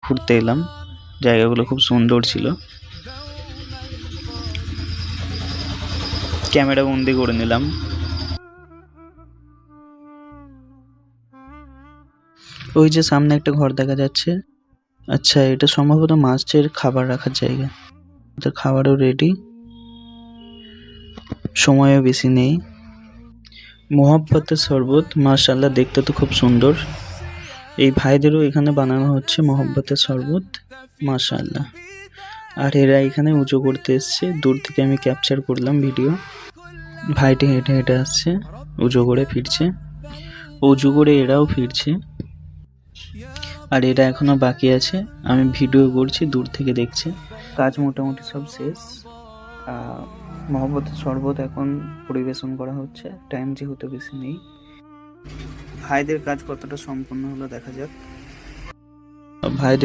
ঘুরতে এলাম, জায়গাগুলো খুব সুন্দর ছিল, ক্যামেরা বন্দি করে নিলাম। ওই যে সামনে একটা ঘর দেখা যাচ্ছে, আচ্ছা এটা সম্ভবত মাছের খাবার রাখার জায়গা। ওদের খাবারও রেডি, সময়ও বেশি নেই। মহব্বতের শরবত, মাশাআল্লাহ দেখতে তো খুব সুন্দর। এই ভাইদেরও এখানে বানানো হচ্ছে মহব্বতের শরবত, মাশাআল্লাহ। আর এরা এখানে উঁচু করতে এসছে, দূর থেকে আমি ক্যাপচার করলাম ভিডিও। ভাইটি হেঁটে হেঁটে আসছে, উঁচু করে ফিরছে, উঁচু করে এরাও ফিরছে। আর এরা এখনো বাকি আছে, আমি ভিডিও করছি, দূর থেকে দেখছে। কাজ মোটামুটি সব শেষ। মহব্বতের শরবত এখন পরিবেশন করা হচ্ছে, টাইম যেহেতু বেশি নেই। ভাইদের কাজ কতটা সম্পূর্ণ হলো দেখা যাক। ভাইদের